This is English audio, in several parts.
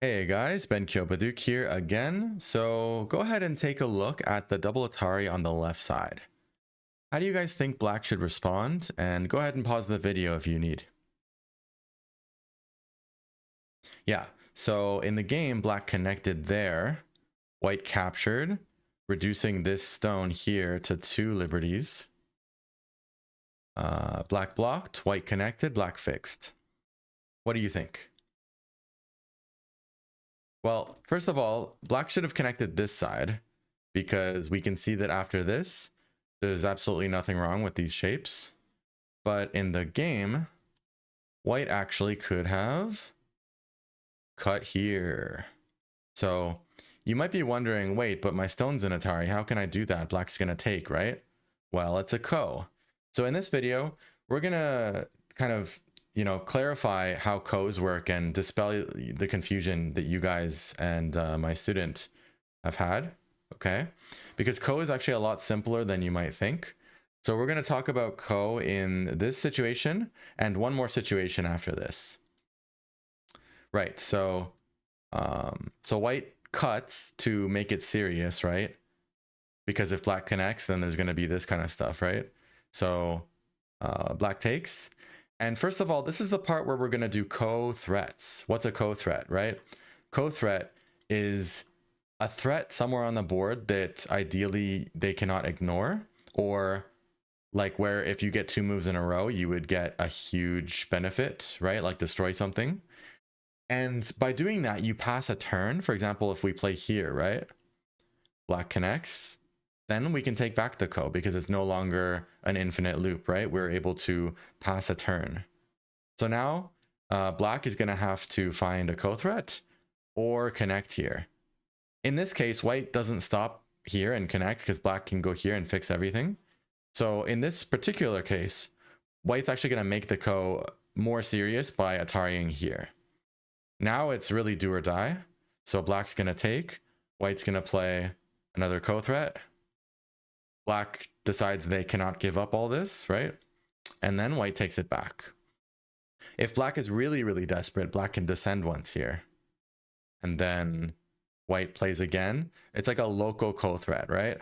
Hey guys, BenKyo Baduk here again. So go ahead and take a look at the double Atari on the left side. How do you guys think black should respond? And go ahead and pause the video if you need. Yeah, so in the game, black connected there, white captured, reducing this stone here to 2 liberties. Black blocked, white connected, black fixed. What do you think? Well, first of all, black should have connected this side because we can see that after this, there's absolutely nothing wrong with these shapes. But in the game, white actually could have cut here. So you might be wondering, wait, but my stone's in Atari. How can I do that? Black's going to take, right? Well, it's a ko. So in this video, we're going to kind of clarify how kos work and dispel the confusion that you guys and my student have had, okay? Because ko is actually a lot simpler than you might think. So we're going to talk about ko in this situation and one more situation after this. Right, so white cuts to make it serious, right? Because if black connects, then there's going to be this kind of stuff, right? So black takes. And first of all, this is the part where we're going to do co-threats. What's a co-threat, right? Co-threat is a threat somewhere on the board that ideally they cannot ignore, or like where if you get 2 moves in a row, you would get a huge benefit, right? Like destroy something. And by doing that, you pass a turn. For example, if we play here, right? Black connects, then we can take back the ko because it's no longer an infinite loop, right? We're able to pass a turn. So now black is going to have to find a ko threat or connect here. In this case, white doesn't stop here and connect because black can go here and fix everything. So in this particular case, white's actually going to make the ko more serious by Atarying here. Now it's really do or die. So black's going to take, white's going to play another ko threat. Black decides they cannot give up all this, right? And then white takes it back. If black is really, really desperate, black can descend once here. And then white plays again. It's like a local ko threat, right?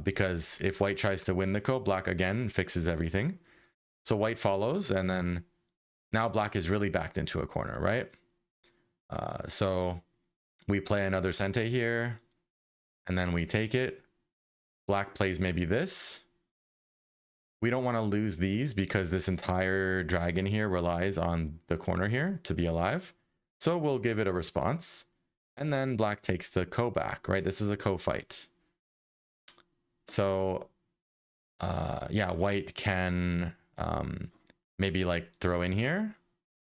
Because if white tries to win the ko, black again fixes everything. So white follows, and then now black is really backed into a corner, right? So we play another sente here, and then we take it. Black plays maybe this. We don't want to lose these because this entire dragon here relies on the corner here to be alive. So we'll give it a response. And then black takes the ko back, right? This is a ko fight. So yeah, white can maybe like throw in here.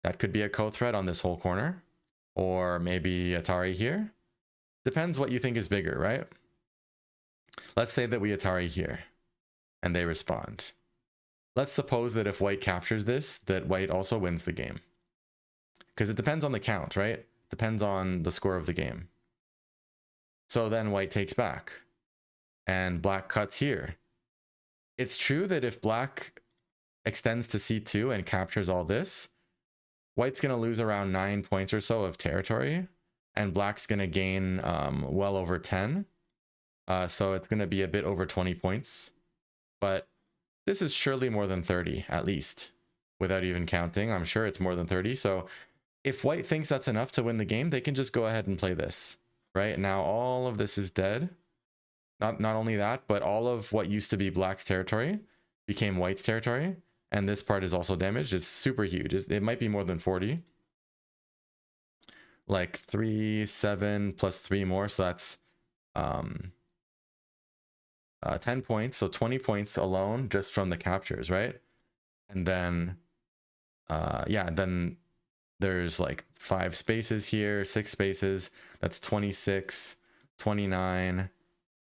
That could be a ko threat on this whole corner. Or maybe Atari here. Depends what you think is bigger, right? Let's say that we Atari here and they respond. Let's suppose that if white captures this, that white also wins the game. Because it depends on the count, right? Depends on the score of the game. So then white takes back and black cuts here. It's true that if black extends to C2 and captures all this, white's going to lose around 9 points or so of territory, and black's going to gain well over 10. So it's going to be a bit over 20 points. But this is surely more than 30, at least, without even counting. I'm sure it's more than 30. So if white thinks that's enough to win the game, they can just go ahead and play this, right? Now all of this is dead. Not only that, but all of what used to be black's territory became white's territory. And this part is also damaged. It's super huge. It might be more than 40. Like 3, 7 plus 3 more. So that's 10 points. So 20 points alone just from the captures, right? And then, yeah, then there's like 5 spaces here, 6 spaces. That's 26, 29.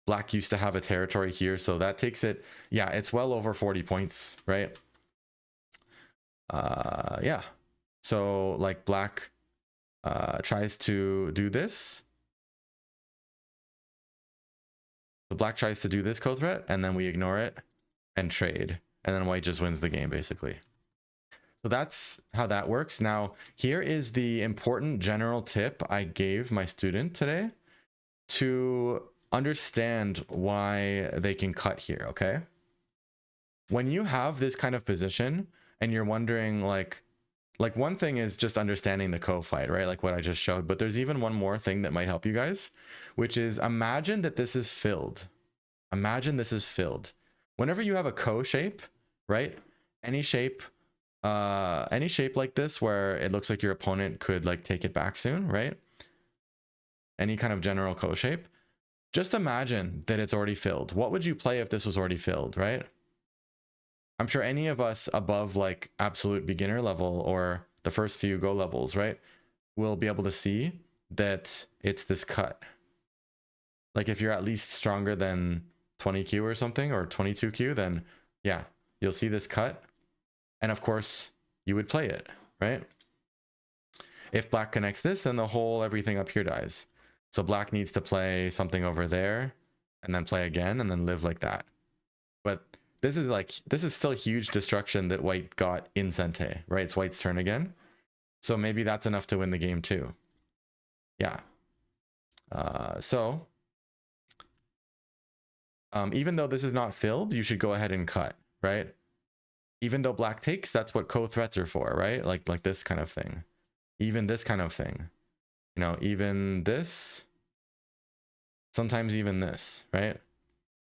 Black used to have a territory here. So that takes it. Yeah, it's well over 40 points, right? Yeah. So like black tries to do this. So black tries to do this ko threat, and then we ignore it and trade. And then white just wins the game, basically. So that's how that works. Now, here is the important general tip I gave my student today to understand why they can cut here, okay? When you have this kind of position and you're wondering like one thing is just understanding the co-fight, right? Like what I just showed, but there's even one more thing that might help you guys, which is imagine that this is filled. Imagine this is filled. Whenever you have a co-shape, right? Any shape like this where it looks like your opponent could like take it back soon, right? Any kind of general co-shape. Just imagine that it's already filled. What would you play if this was already filled, right? I'm sure any of us above like absolute beginner level or the first few Go levels, right, will be able to see that it's this cut. Like if you're at least stronger than 20Q or something, or 22Q, then yeah, you'll see this cut. And of course, you would play it, right? If black connects this, then the whole everything up here dies. So black needs to play something over there and then play again and then live like that. But this is still huge destruction that white got in Sente, right? It's white's turn again. So maybe that's enough to win the game too. Yeah. Even though this is not filled, you should go ahead and cut, right? Even though black takes, that's what co-threats are for, right? Like this kind of thing. Even this kind of thing. You know, even this. Sometimes even this, right?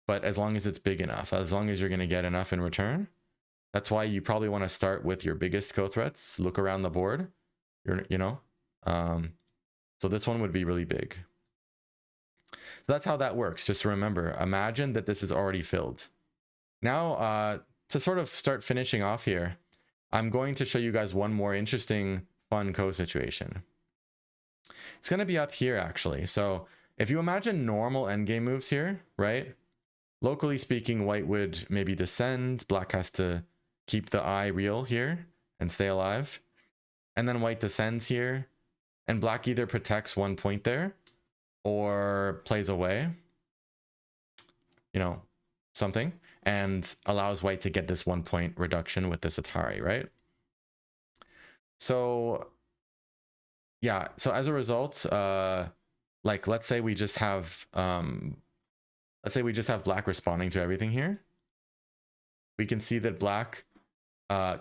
But as long as it's big enough, as long as you're going to get enough in return, that's why you probably want to start with your biggest co-threats. Look around the board, so this one would be really big. So that's how that works. Just remember, imagine that this is already filled. Now, to sort of start finishing off here, I'm going to show you guys one more interesting, fun co-situation. It's going to be up here, actually. So if you imagine normal endgame moves here, right? Locally speaking, white would maybe descend. Black has to keep the eye real here and stay alive. And then white descends here. And black either protects one point there or plays away, something, and allows white to get this 1 point reduction with this Atari, right? So yeah, so as a result, like let's say we just have black responding to everything here. We can see that black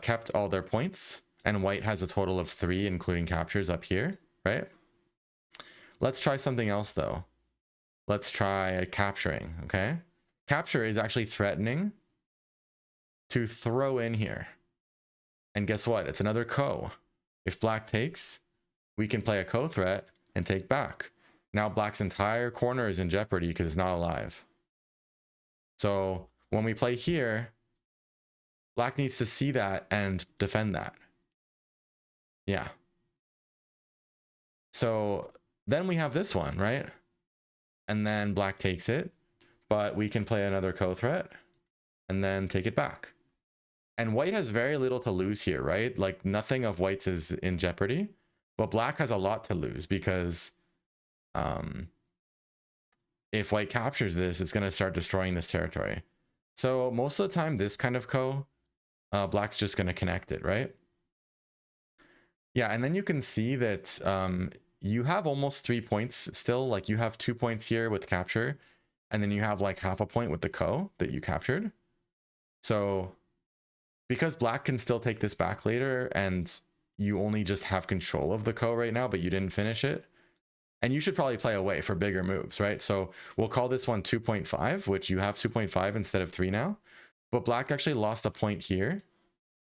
kept all their points and white has a total of 3, including captures up here, right? Let's try something else though. Let's try capturing, okay? Capture is actually threatening to throw in here. And guess what? It's another co. If black takes, we can play a co-threat and take back. Now black's entire corner is in jeopardy because it's not alive. So when we play here, black needs to see that and defend that. Yeah. So then we have this one, right? And then black takes it, but we can play another co-threat and then take it back. And white has very little to lose here, right? Like nothing of white's is in jeopardy, but black has a lot to lose because if white captures this, it's going to start destroying this territory. So most of the time, this kind of black's just going to connect it, right? Yeah, and then you can see that you have almost 3 points still. Like you have 2 points here with capture, and then you have like half a point with the co that you captured. So because black can still take this back later, and you only just have control of the co right now, but you didn't finish it. And you should probably play away for bigger moves, right? So we'll call this one 2.5, which you have 2.5 instead of 3 now. But black actually lost a point here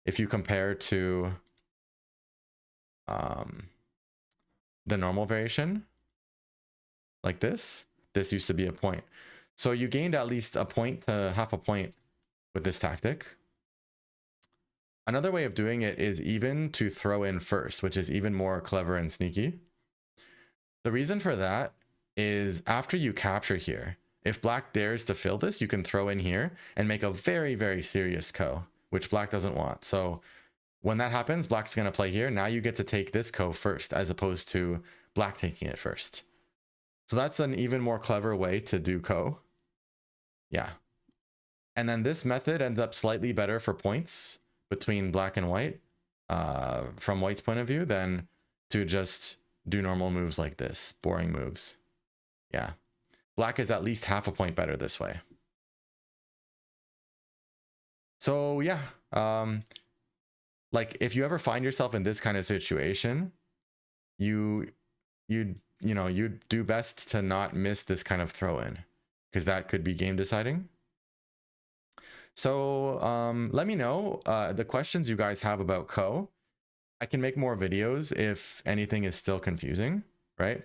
if you compare to the normal variation. Like this used to be a point. So you gained at least a point to half a point with this tactic. Another way of doing it is even to throw in first, which is even more clever and sneaky. The reason for that is after you capture here, if black dares to fill this, you can throw in here and make a very, very serious co, which black doesn't want. So when that happens, black's going to play here. Now you get to take this co first, as opposed to black taking it first. So that's an even more clever way to do co. Yeah. And then this method ends up slightly better for points between black and white. from white's point of view than to just do normal moves like this, boring moves. Yeah, black is at least half a point better this way. So yeah, like if you ever find yourself in this kind of situation, you do best to not miss this kind of throw in, because that could be game deciding. So let me know the questions you guys have about Ko. I can make more videos if anything is still confusing, right?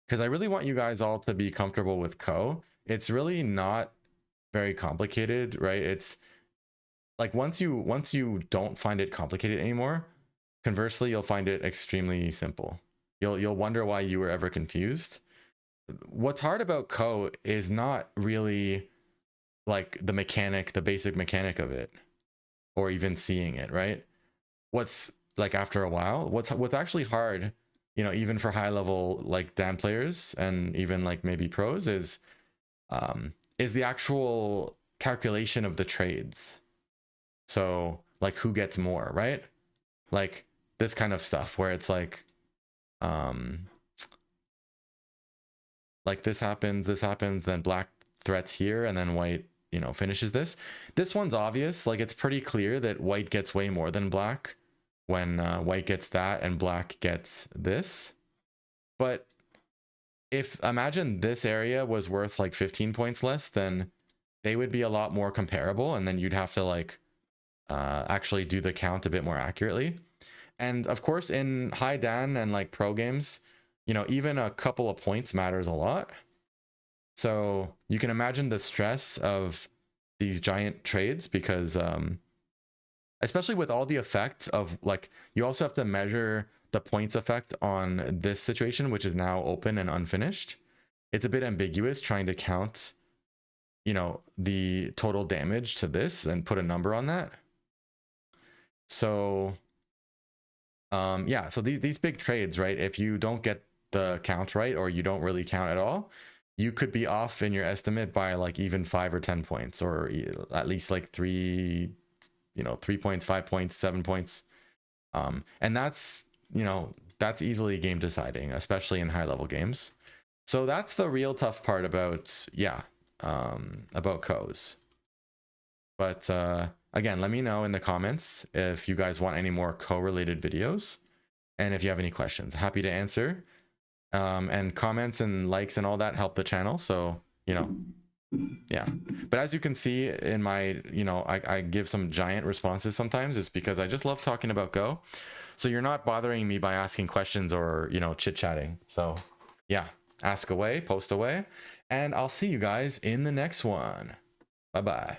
Because I really want you guys all to be comfortable with Ko. It's really not very complicated, right? It's like once you don't find it complicated anymore, conversely, you'll find it extremely simple. You'll wonder why you were ever confused. What's hard about Ko is not really like the mechanic, the basic mechanic of it, or even seeing it, right? What's like after a while, what's actually hard, you know, even for high level like Dan players and even like maybe pros is the actual calculation of the trades. So like who gets more, right? Like this kind of stuff where it's like this happens, then black threats here, and then white, you know, finishes this. This one's obvious. Like it's pretty clear that white gets way more than black when white gets that and black gets this. But if imagine this area was worth like 15 points less, then they would be a lot more comparable, and then you'd have to like actually do the count a bit more accurately. And of course, in high Dan and like pro games, you know, even a couple of points matters a lot. So you can imagine the stress of these giant trades, because especially with all the effects of like, you also have to measure the points effect on this situation, which is now open and unfinished. It's a bit ambiguous trying to count, you know, the total damage to this and put a number on that. So yeah, so these big trades, right? If you don't get the count right, or you don't really count at all, you could be off in your estimate by like even 5 or 10 points, or at least like 3 points, 5 points, 7 points. And that's, you know, that's easily game deciding, especially in high level games. So that's the real tough part about, yeah, about Ko's. But again, let me know in the comments if you guys want any more Ko-related videos, and if you have any questions. Happy to answer. And comments and likes and all that help the channel. So, you know, yeah. But as you can see in my, you know, I give some giant responses sometimes. It's because I just love talking about Go. So you're not bothering me by asking questions or, you know, chit-chatting. So yeah, ask away, post away, and I'll see you guys in the next one. Bye-bye.